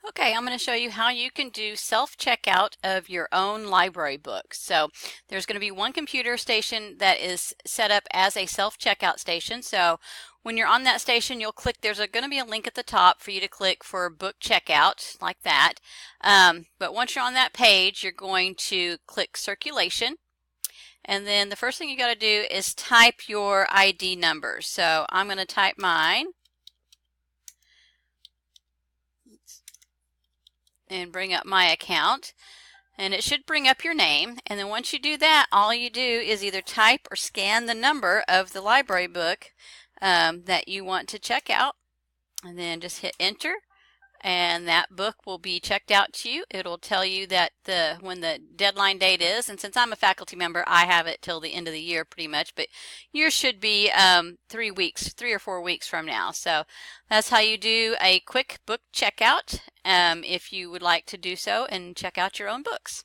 Okay, I'm going to show you how you can do self-checkout of your own library books. So there's going to be one computer station that is set up as a self-checkout station. So when you're on that station, you'll click, there's going to be a link at the top for you to click for book checkout, like that. But once you're on that page, you're going to click circulation. And then the first thing you got to do is type your ID number. So I'm going to type mine and bring up my account. And it should bring up your name. And then once you do that, all you do is either type or scan the number of the library book that you want to check out. And then just hit enter. And that book will be checked out to you. It'll tell you that when the deadline date is. And since I'm a faculty member, I have it till the end of the year pretty much. But yours should be 3 or 4 weeks from now. So that's how you do a quick book checkout if you would like to do so and check out your own books.